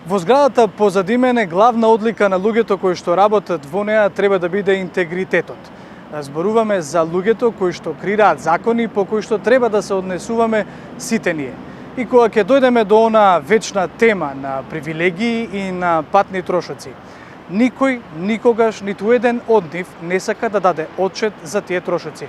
Во зградата позади мене главна одлика на луѓето кои што работат во неа треба да биде интегритетот. Зборуваме за луѓето кои што креираат закони по кои што треба да се однесуваме сите ние. И кога ќе дојдеме до она вечна тема на привилегии и на патни трошоци, никој, никогаш, ниту еден од нив не сака да даде отчет за тие трошоци.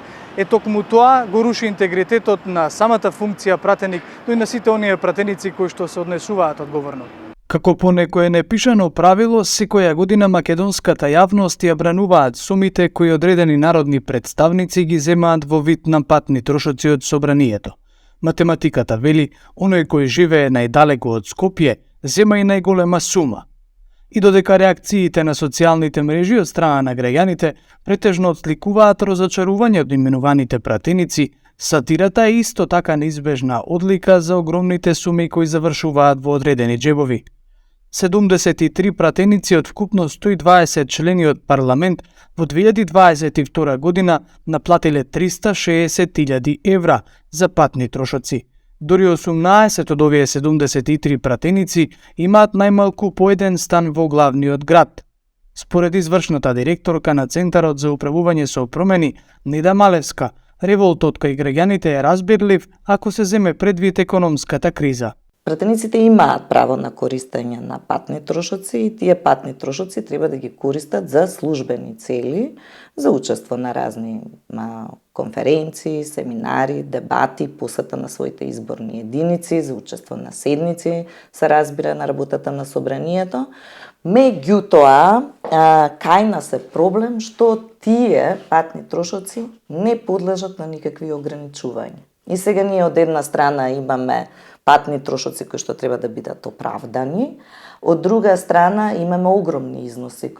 Токму тоа го руши интегритетот на самата функција пратеник, но и на сите оние пратеници кои што се однесуваат одговорно. Како по некое непишано правило, секоја година македонската јавност ја брануваат сумите кои одредени народни представници ги земаат во вид на патни трошоци од собранието. Математиката вели, оној кој живее најдалеку од Скопје, зема и најголема сума. И додека реакциите на социјалните мрежи од страна на граѓаните претежно отсликуваат разочарување од именуваните пратеници, сатирата е исто така неизбежна одлика за огромните суми кои завршуваат во одредени џебови. 73 пратеници од вкупно 120 члени од парламент во 2022 година наплатиле 360.000 евра за патни трошоци. Дори 18 од овие 73 пратеници имаат најмалку по еден стан во главниот град. Според извршната директорка на Центарот за управување со промени, Неда Малевска, револтот кај граѓаните е разбирлив ако се земе предвид економската криза. Пратениците имаат право на користење на патни трошоци и тие патни трошоци треба да ги користат за службени цели, за учество на разни конференции, семинари, дебати, посета на своите изборни единици, за учество на седници, се разбира на работата на собранието. Меѓутоа, кај нас е проблем што тие патни трошоци не подлежат на никакви ограничувања. И сега ние од една страна имаме патни трошоци кои што треба да бидат оправдани, од друга страна имаме огромни износи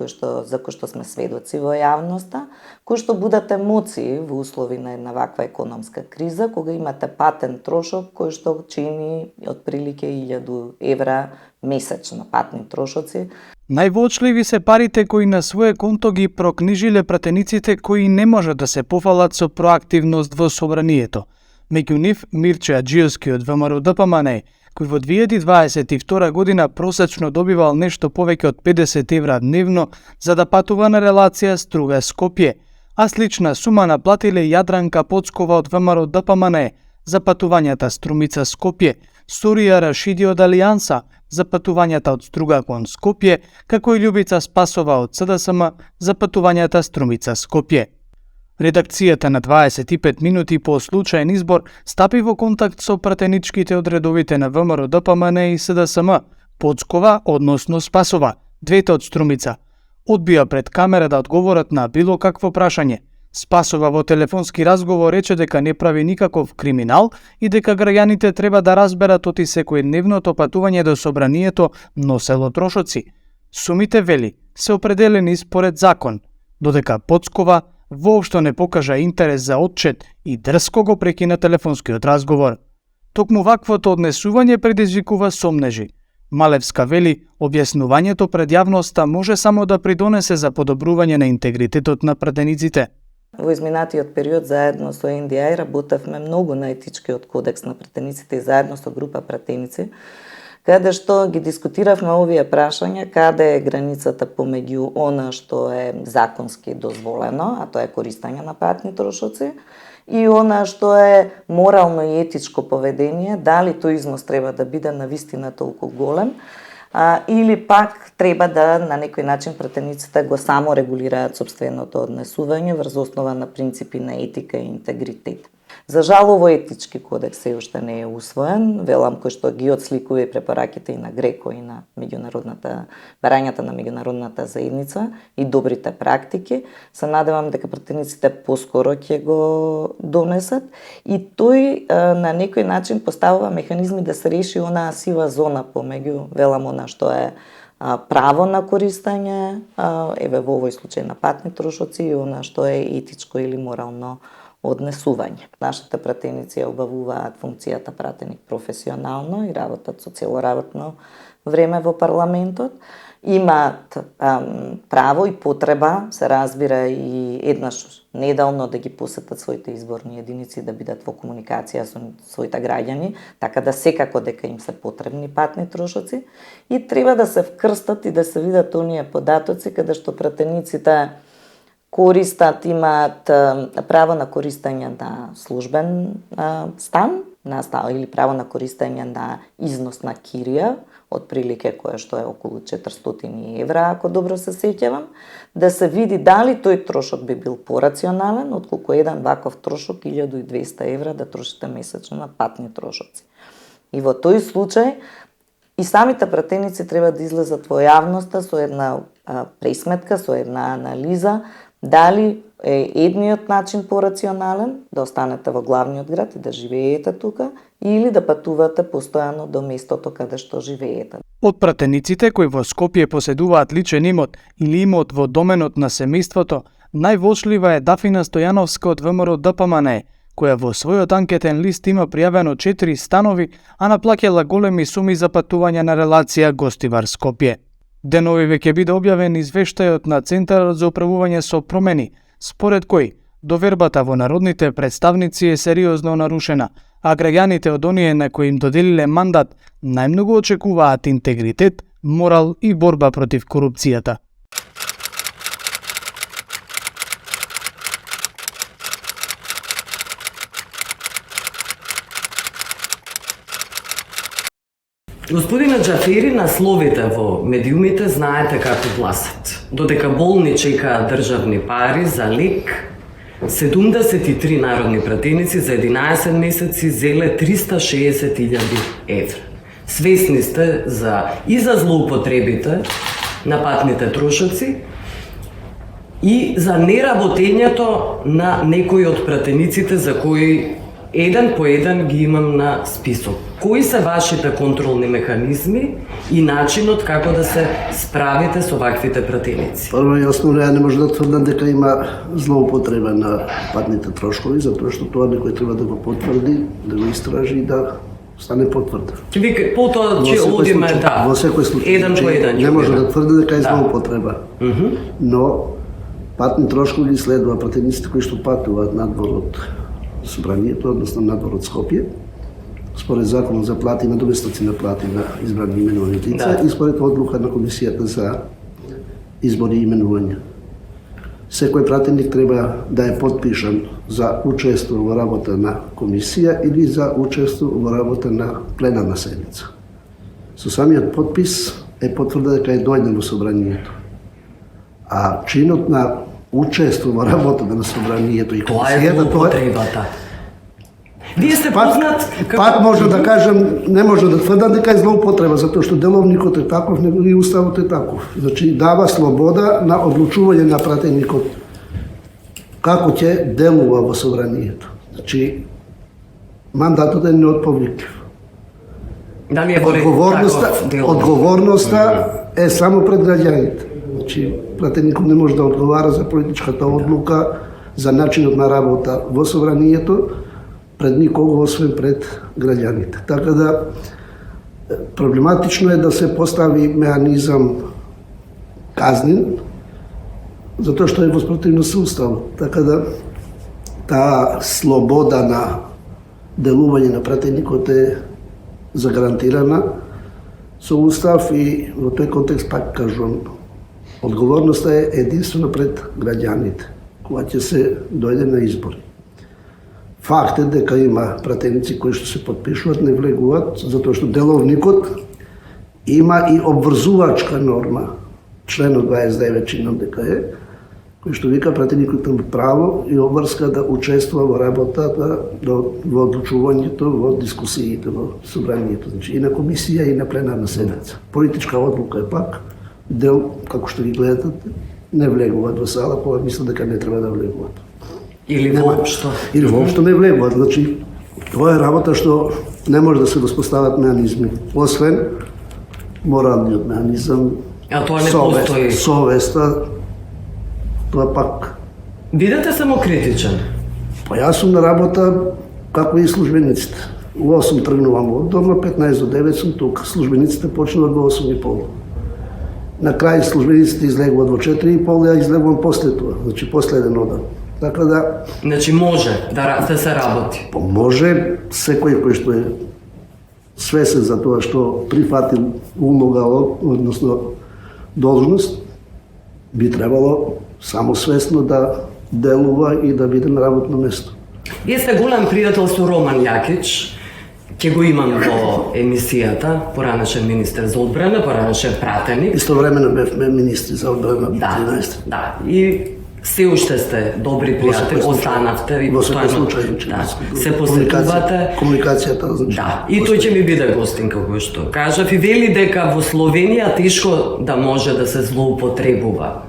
за кои што сме сведоци во јавноста, кои што будат емоции во услови на една ваква економска криза, кога имате патен трошок кој што чини отприлике 1000 евра месечно патни трошоци. Највоочливи се парите кои на свое конто ги прокнижиле пратениците кои не можат да се пофалат со проактивност во собранието. Меѓу нив Мирче Аџиевски од ВМРО ДПМН, кој во 2022 година просечно добивал нешто повеќе од 50 евра дневно за да патува на релација Струга-Скопје, а слична сума наплатиле Јадранка Поцкова од ВМРО ДПМН за патувањата Струмица-Скопје, Сурија Рашиди од Алијанса за патувањата од Струга кон Скопје, како и Љубица Спасова од СДСМ за патувањата Струмица-Скопје. Редакцијата на 25 минути по случаен избор стапи во контакт со пратеничките од редовите на ВМРО ДПМН и СДСМ, Поцкова, односно Спасова, двете од Струмица. Одбија пред камера да одговорат на било какво прашање. Спасова во телефонски разговор рече дека не прави никаков криминал и дека граѓаните треба да разберат оти секојдневното патување до собранието носело трошоци. Сумите, вели, се определени според закон, додека Поцкова воопшто не покажа интерес за отчет и дрско го прекина телефонскиот разговор. Токму ваквото однесување предизвикува сомнежи. Малевска вели, објаснувањето пред јавноста може само да придонесе за подобрување на интегритетот на пратениците. Во изминатиот период заедно со NDI работевме многу на етичкиот кодекс на пратениците и заедно со група пратеници, каде што ги дискутиравме овие прашања, каде е границата помеѓу она што е законски дозволено, а тоа е користење на патни трошоци, и она што е морално и етичко поведение, дали тој износ треба да биде навистина толку голем, или пак треба да на некој начин пратениците го само регулираат собственото однесување врз основа на принципи на етика и интегритет. За жал, овој етички кодекс се уште не е усвоен, велам кој што ги отсликува и препораките и на ГРЕКО и на барањата на меѓународната заедница и добрите практики. Се надевам дека пратениците поскоро ќе го донесат и тој на некој начин поставува механизми да се реши онаа сива зона помеѓу, велам, она што е право на користење, еве во овој случај на патни трошоци, и она што е етичко или морално однесување. Нашите пратеници ја обавуваат функцијата пратеник професионално и работат со целоработно време во парламентот имаат право и потреба, се разбира, и еднаш неделно да ги посетат своите изборни единици, да бидат во комуникација со своите граѓани, така да секако дека им се потребни патни трошоци и треба да се вкрстат и да се видат оние податоци каде што пратениците користат, имаат право на користење на службен стан, или право на користење на износ на кирија, отприлике кое што е околу 400 евра, ако добро се сеќавам, да се види дали тој трошок би бил порационален, отколку еден ваков трошок 1200 евра да трошите месечно на патни трошоци. И во тој случај, и самите пратеници треба да излезат во јавноста со една пресметка, со една анализа, дали е едниот начин порационален, да останете во главниот град и да живеете тука, или да патувате постојано до местото каде што живеете. Од пратениците кои во Скопје поседуваат личен имот или имот во доменот на семејството, највоочлива е Дафина Стојановска од ВМРО ДПМН, која во својот анкетен лист има пријавено 4 станови, а наплаќала големи суми за патување на релација Гостивар-Скопје. Денови веќе биде објавен извештајот на Центарот за управување со промени, според кој довербата во народните представници е сериозно нарушена, а граѓаните од оние на кои им доделиле мандат најмногу очекуваат интегритет, морал и борба против корупцијата. Господине Џафери, насловите во медиумите знаете како гласат. Додека болни чекаат државни пари за лек, 73 народни пратеници за 11 месеци зеле 360.000 евра. Свесни сте и за злоупотребите на патните трошоци и за неработењето на некои од пратениците за кои еден по еден ги имам на список. Кои се вашите контролни механизми и начинот како да се справите со ваквите пратеници? Прво и основно, не може да тврдам дека има злоупотреба на патните трошкови, затоа што тоа некој треба да го потврди, да го истражи и да стане потврда. Вика, потоа ќе одиме, да, во секој случај, еден по еден. Не може да тврди дека е злоупотреба. Но патни трошкови ги следува пратениците кои што патуваат надвор од Собранието, односно надвор од Скопје, според законот за плати, надоместоци на плати на избрани именувани лица и според одлука на Комисијата за избори и именувања. Секој пратеник треба да е подпишан за учество во работа на комисија или за учество во работа на пленарна седница. Со самиот подпис е потврда дека е дојден во собранието. А чинот на учество во работата на собранието и комисијата, тоа е злоупотребата. Вие сте познат пак може да кажам, не може да тврдам дека е злоупотреба, затоа што деловникот е таков, него и уставот е таков. Значи дава слобода на одлучување на пратеникот како ќе делува во собранието. Значи мандатот е неотповиклив. Дали е одговорноста е само пред граѓаните. Значи, пратеникот не може да одговара за политичката одлука, за начинот на работа во собранието, пред никого, освен пред граѓаните. Така да, проблематично е да се постави механизам казнен, затоа што е воспротивно со уставот. Така да, таа слобода на делување на пратеникот е загарантирана со устав и во тој контекст пак кажувам, одговорноста е единствено пред граѓаните, кога ќе се дојде на избори. Факт е дека има пратеници кои што се подпишуваат, не влегуваат, затоа што деловникот има и обврзувачка норма, членот 29 чинам дека е, кој што вика пратеникот има право и обврска да учествува во работата, во одлучувањето, во дискусиите, во собранието, значи и на комисија и на пленарна седница. Политичка одлука е пак дел, како што ги гледате, не влегуваат во сала, кога мислат дека не треба да влегуваат. Или воопшто. Или воопшто не влегуваат. Значи, тоа е работа што не може да се воспостават механизми, освен моралниот механизам, А тоа не постои. Совеста, тоа пак. Бидете самокритичен. Па јас сум на работа како и службениците. У 8 тргнувам од дома, 15 до 9 сум тука. Службениците почнуваат во 8:30. на крај службениците излегуваат во 4,5, ја излегувам после тоа, значи после еден одан. Така да, Значи може да се работи. може секој кој што е свесен за тоа што прифатил улога, односно должност, би требало самосвесно да делува и да биде на работно место. Вие сте голем пријател со Роман Јакиć, ќе го имам во емисијата, поранешен министер за одбрана, поранешен пратеник. Истовремено бевме министри за одбрана 13. Да, и се уште сте добри пријатели, останавте и во секој постојано случај, да, се посетувате. Комуникацијата, значи. Да, и тој ќе ми биде гостин како што кажав и вели дека во Словенија тешко да може да се злоупотребува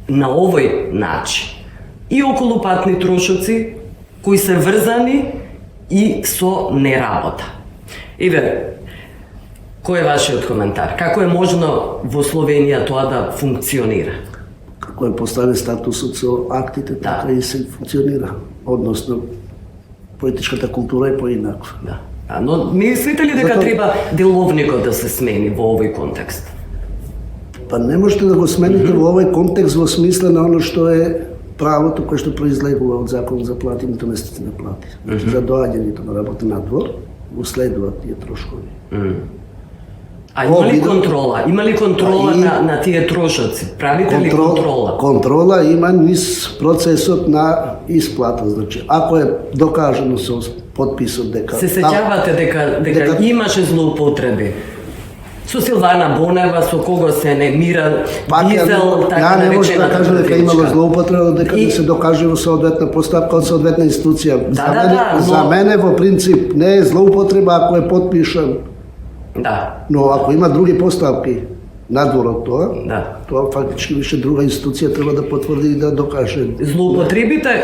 на овој начин. И околу патни трошоци кои се врзани и со неработа. Еве, кој е вашиот коментар? Како е можно во Словенија тоа да функционира? Како е поставен статусот со актите, така и се функционира. Односно, политичката култура е поинаква. Да. Но мислите ли дека треба деловникот да се смени во овој контекст? Па не можете да го смените во овој контекст во смисла на оно што е правото кое што произлегува од закон за плати и месеци на плати. Значи, за доаѓањето на работа на двор, уследуваат тие трошкови. А има ли контрола? Има ли контрола на тие трошоци? Правите ли контрола? Контрола има низ процесот на исплата. Значи, ако е докажано со подписот дека... Се сеќавате дека имаше злоупотреби? Со Силвана Бонева, со кого се не мира Визел, така ја не може да наречената кажам дека имало политичка. злоупотреба, дека не се докаже во соодветна постапка од соодветна институција. За мене во принцип не е злоупотреба ако е подпишан. Да. Но ако има други поставки надвор од тоа, Да. тоа фактички више друга институција треба да потврди и да докаже.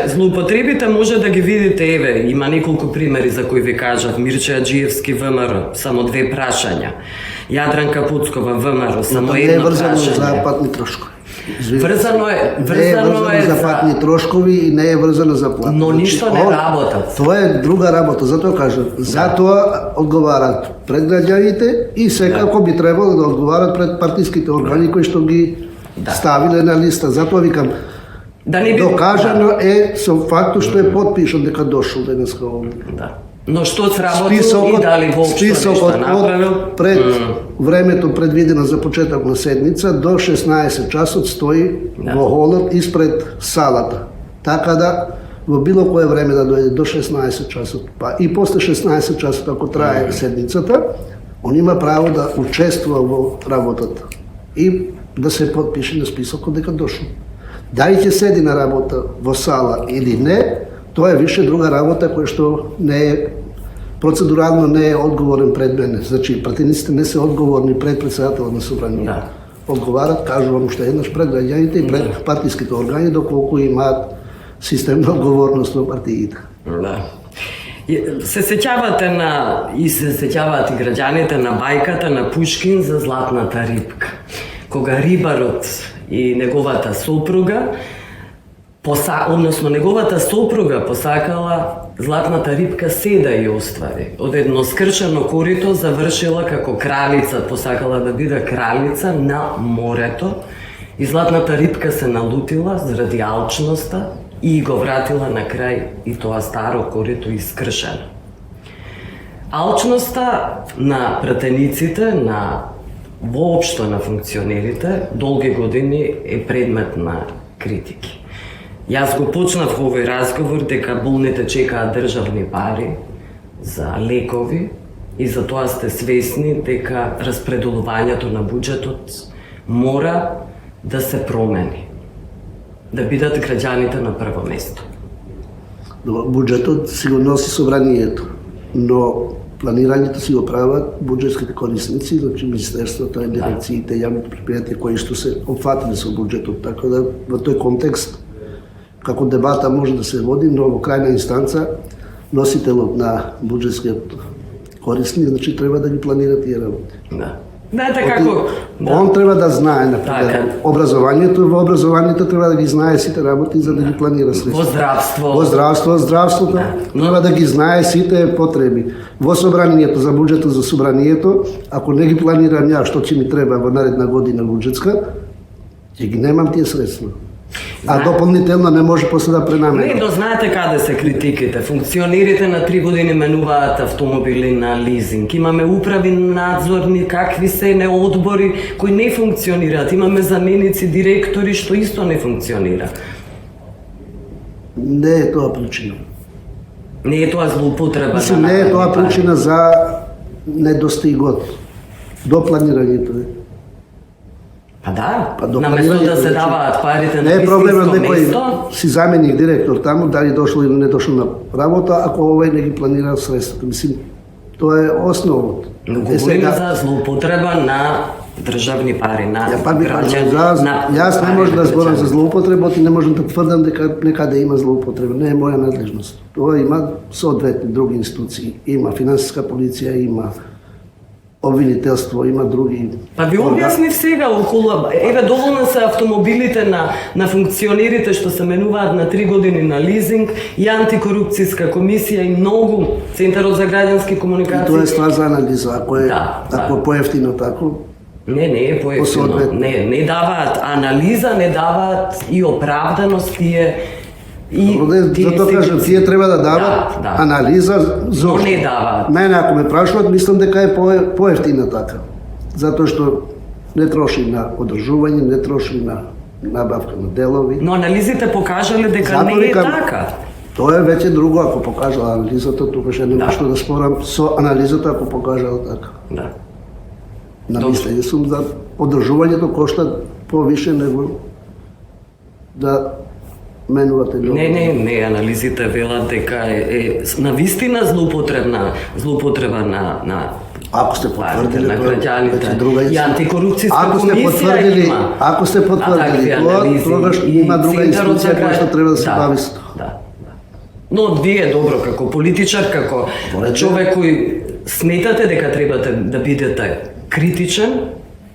Злоупотребите може да ги видите, еве, има неколку примери за кои ви кажав, Мирче Аџиевски ВМРО, само 2 прашања. Јадранка Пуцкова ВМРО, само Не е едно врзано за прашање. патни трошкови. Врзано Не е врзано за патни трошкови и не е врзано за плати. Но ништо не работат. Тоа е друга работа, затоа кажам. Затоа одговарат пред граѓаните и секако би требало да одговарат пред партиските органи кои што ги ставиле на листа. Затоа викам, Да не би докажано е со фактот што е подпишан дека дошол денеска овде. Да. Но што сработило и дали воопшто нешто направил? Пред времето предвидено за почеток на седница до 16 часот стои во холот испред салата. Така да во било кое време да дојде до 16 часот, па и после 16 часот ако трае седницата, он има право да учествува во работата и да се подпише на списокот дека дошол. Дали ќе седи на работа во сала или не, тоа е више друга работа која што не е процедурално не е одговорен пред мене. Значи, пратениците не се одговорни пред председателот на собранието. Да. Одговарат, кажувам уште еднаш, пред граѓаните и пред партиските органи, доколку имаат системна одговорност во партиите. Да. Се сеќавате и граѓаните на бајката на Пушкин за златната рибка. Кога рибарот и неговата сопруга односно неговата сопруга посакала златната рибка се да ја оствари. Од едно скршено корито завршила како кралица, посакала да биде кралица на морето и златната рибка се налутила заради алчноста и го вратила на крај и тоа старо корито искршено. Алчноста на пратениците, воопшто на функционерите, долги години е предмет на критики. Јас го почнав овој разговор дека болните чекаат државни пари за лекови и за тоа сте свесни дека распределувањето на буџетот мора да се промени. Да бидат граѓаните на прво место. Буџетот си го носи собранието, но планирањето си го прават буџетските корисници, значи министерството и дирекциите, јавните предпријатија кои што се опфатени со буџетот, така да во тој контекст како дебата може да се води, но во крајна инстанца носителот на буџетскиот корисник, значи треба да ги планира тие работи. Да. Знаете како... Он треба да знае, например, Така. образованието, во образованието треба да ги знае сите работи за да ги планира средства. Во здравство. Во здравството, треба да ги знае сите потреби. Во собранието, за буџетот за собранието, ако не ги планирам ја што ќе ми треба во наредна година буџетска, ќе ги немам тие средства. А дополнително не може после да Не, пренаменам. но знаете каде се критиките. Функционерите на 3 години менуваат автомобили на лизинг. Имаме управи, надзорни, какви се не одбори кои не функционираат. Имаме заменици, директори што исто не функционира. Не е тоа причина. Не е тоа злоупотреба. Мислам, на не е тоа народни пари. причина за недостигот до планирањето. Па да, Па до наместо да планирањето, се значи, даваат парите не на е проблемот вистинско некој место, си заменик директор таму, дали дошло или не дошло на работа, ако овој не ги планира средствата. Мислим, тоа е основот. но говориме за злоупотреба на државни пари, на Ја пак би кажал, граѓани. јас не можам да зборам за злоупотреба и не можам да тврдам дека некаде има злоупотреба. Не е моја надлежност. Тоа има соодветни други институции. Има финансиска полиција, има обвинителство, има други. Па ви објаснив сега околу, еве доволни се автомобилите на функционерите што се менуваат на 3 години на лизинг и антикорупцијска комисија и многу Центарот за граѓански И комуникации. тоа е ствар за анализа. Ако е, Да, ако да. е поевтино тако, Не е поевтино. Соодветно. Не даваат анализа, не даваат и оправданост тие и затоа кажам, тие треба да дават Да. анализа Но не даваат. Мене ако ме прашуват, мислам дека е поевтина така. Затоа што не троши на одржување, не троши на набавка на делови. Но анализите покажале дека Затоа не е викам, така. Тоа е веќе друго, ако покажала анализата, тогаш е нема Да. што да спорам со анализата ако покажала така. Да. На Добро. мислење сум за одржувањето кошта повише него да менувате делови. Не, анализите велат дека е навистина злоупотреба на Ако сте потврдили на тоа, граѓаните. веќе друга И истина. антикорупцијска Ако сте комисија потврдили, има. ако сте потврдили такви тоа, анализи тогаш и има друга Центарот за институција која што треба да се Да, бави со тоа. Да. Но вие добро како политичар, како човек кој сметате дека требате да бидете критичен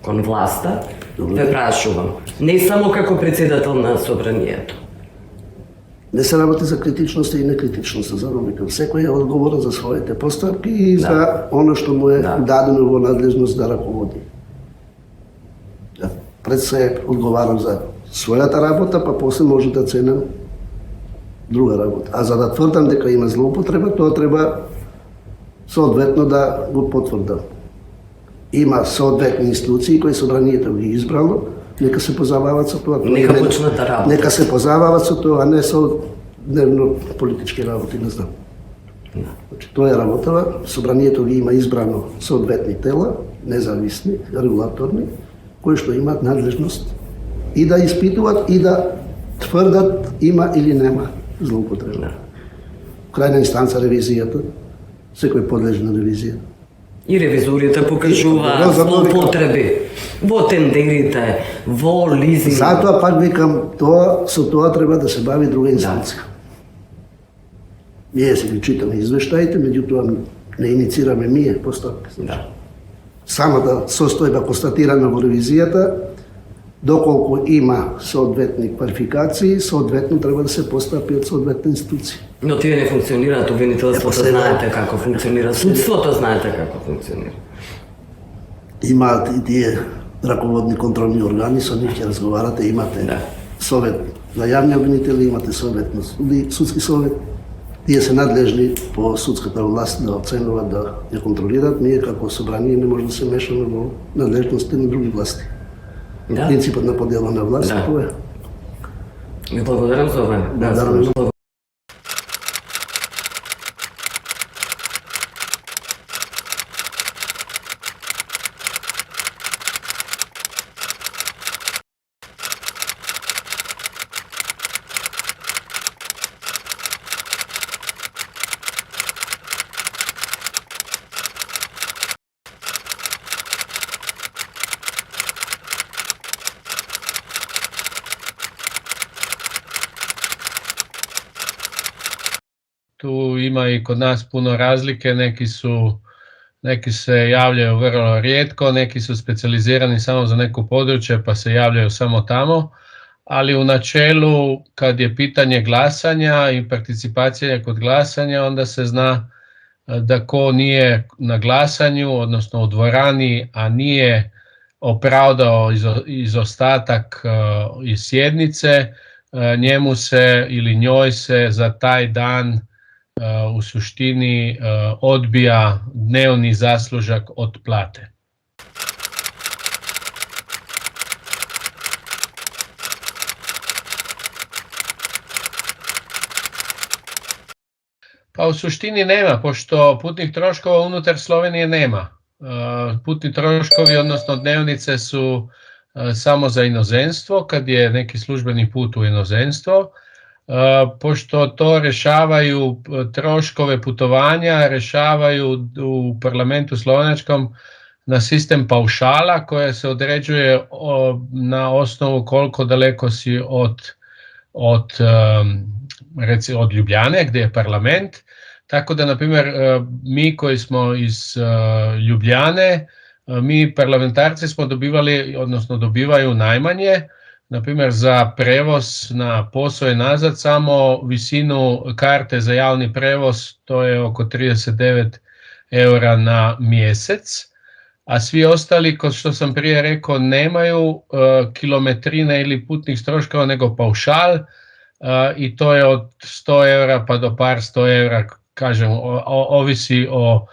кон власта, ве прашувам. Не само како председател на собранието. Не се работи за критичност и некритичност, за викам. Секој е одговорен за своите постапки и за оно што му е Да. дадено во надлежност да раководи. Пред се одговарам за својата работа, па после може да ценам друга работа. А за да тврдам дека има злоупотреба, тоа треба соодветно да го потврдам. Има соодветни институции кои собранието ги избрало, нека се позабават со тоа. Нека почнат да работат. Нека се позабават со тоа, а не со дневно политички работи, не знам. Значи, тоа е работава, собранието ги има избрано соодветни тела, независни, регулаторни, кои што имаат надлежност и да испитуваат и да тврдат има или нема злоупотреба. Крајна инстанца ревизијата, секој подлежи на ревизија. И ревизорите покажуваат Добро, затоа викам. злоупотреби во тендерите, во лизинг. Затоа пак викам, со тоа треба да се бави друга инстанција. Ние се ги читаме извештаите, меѓутоа не иницираме ние постапки. Да. Самата состојба констатирана во ревизијата, доколку има соодветни квалификации, соодветно треба да се постапи од соодветна институција. Но тие не функционираат, обвинителството последно- знаете како функционира, судството знаете како функционира. Имаат и тие раководни контролни органи, со нив ќе разговарате, имате Да. совет за јавни обвинители, имате совет на судски совет. Тие се надлежни по судската власт да оценуваат, да ја контролираат. Ние како собрание не може да се мешаме во надлежности на други власти. Да. Принципот на подела на власт, Да. тоа е. Ви благодарам за ова. Благодарам. Tu ima i kod nas puno razlike, neki su neki se javljaju vrlo rijetko, neki su specijalizirani samo za neko područje pa se javljaju samo tamo, ali u načelu kad je pitanje glasanja i participacije kod glasanja, onda se zna da ko nije na glasanju, odnosno u dvorani, a nije opravdao izostatak iz sjednice, njemu se ili njoj se za taj dan u suštini odbija dnevni zaslužak od plate. Pa u suštini nema, pošto putnih troškova unutar Slovenije nema. Putni troškovi, odnosno dnevnice su samo za inozemstvo, kad je neki službeni put u inozemstvo. Pošto to rješavaju troškove putovanja, rješavaju u parlamentu slovenačkom na sistem paušala koje se određuje na osnovu koliko daleko si od Ljubljane gdje je parlament. Tako da, na primjer, mi koji smo iz Ljubljane, mi parlamentarci smo dobivali, odnosno dobivaju najmanje, na primjer za prevoz na posao i nazad, samo visinu karte za javni prevoz, to je oko 39 eura na mjesec, a svi ostali, kao što sam prije rekao, nemaju kilometrine ili putnih troškova nego paušal, i to je od 100 eura pa do par 100 eura, kažem, ovisi o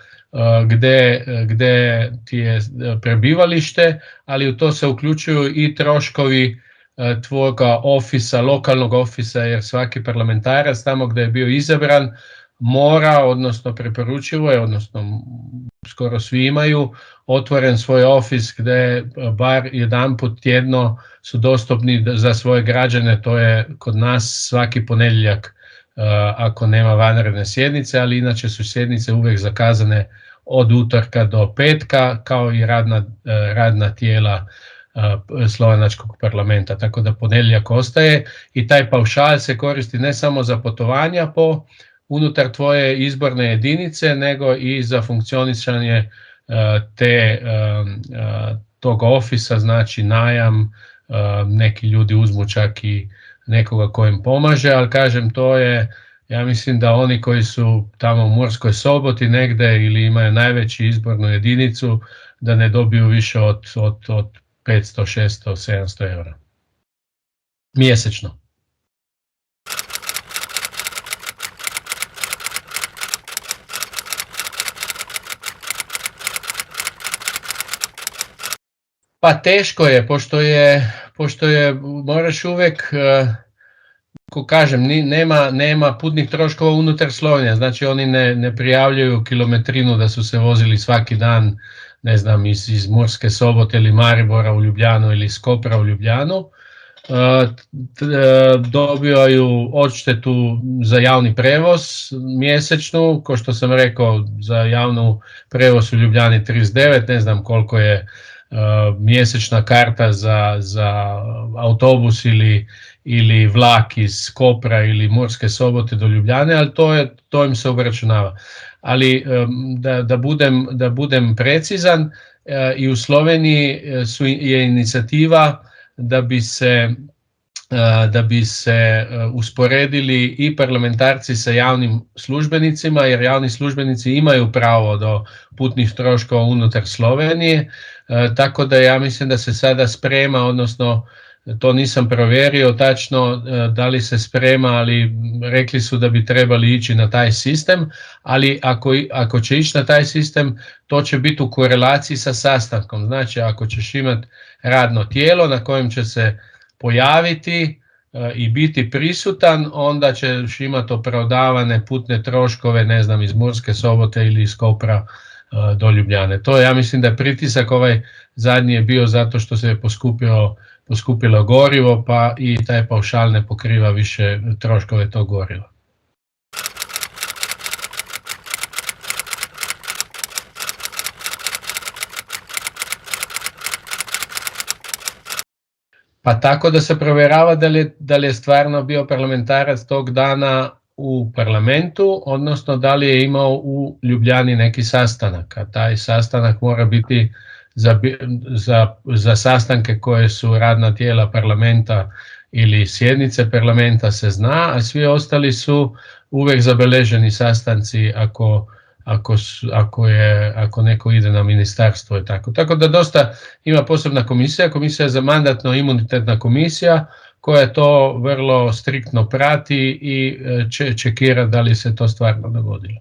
gdje ti je prebivalište, ali u to se uključuju i troškovi tvoga ofisa, lokalnog ofisa, jer svaki parlamentarac tamo gdje je bio izabran mora, odnosno preporučivo je, odnosno skoro svi imaju otvoren svoj ofis gdje bar jedanput tjedno su dostupni za svoje građane, to je kod nas svaki ponedjeljak ako nema vanredne sjednice, ali inače su sjednice uvijek zakazane od utorka do petka, kao i radna tijela slovenačkog parlamenta, tako da ponedjeljak ostaje i taj paušal se koristi ne samo za putovanja po unutar tvoje izborne jedinice, nego i za funkcionisanje tog ofisa, znači najam, neki ljudi uzmu čak i nekoga ko im pomaže, ali kažem, to je, ja mislim da oni koji su tamo u Murskoj Soboti negdje ili imaju najveći izbornu jedinicu, da ne dobiju više od 500, 600, 700 eura mjesečno. Pa teško je, pošto je moraš uvijek, ko kažem, nema putnih troškova unutar Slovenije, znači oni ne prijavljuju kilometrinu da su se vozili svaki dan, ne znam, iz Murske Sobote ili Maribora u Ljubljanu ili iz Kopra u Ljubljanu. Dobivaju odštetu za javni prevoz mjesečnu, ko što sam rekao, za javnu prevoz u Ljubljani 39, ne znam koliko je mjesečna karta za autobus ili vlak iz Kopra ili Murske Sobote do Ljubljane, ali to im se obračunava. Ali da budem precizan, i u Sloveniji je inicijativa da bi se usporedili i parlamentarci sa javnim službenicima, jer javni službenici imaju pravo do putnih troškova unutar Slovenije, tako da ja mislim da se sada sprema, odnosno to nisam provjerio tačno da li se sprema, ali rekli su da bi trebali ići na taj sistem, ali ako će ići na taj sistem, to će biti u korelaciji sa sastankom. Znači, ako ćeš imati radno tijelo na kojem će se pojaviti i biti prisutan, onda ćeš imati opravdavane putne troškove, ne znam, iz Murske Sobote ili iz Kopra do Ljubljane. To ja mislim da je pritisak ovaj zadnji je bio zato što se je poskupilo gorivo, pa i taj paušal ne pokriva više troškove tog goriva. Pa tako da se provjerava da li je stvarno bio parlamentarac tog dana u parlamentu, odnosno da li je imao u Ljubljani neki sastanak, a taj sastanak mora biti za sastanke koje su radna tijela parlamenta ili sjednice parlamenta se zna, a svi ostali su uvijek zabeleženi sastanci ako neko ide na ministarstvo i tako. Tako da dosta ima posebna komisija za mandatno-imunitetna komisija koja to vrlo striktno prati i čekira da li se to stvarno dogodilo.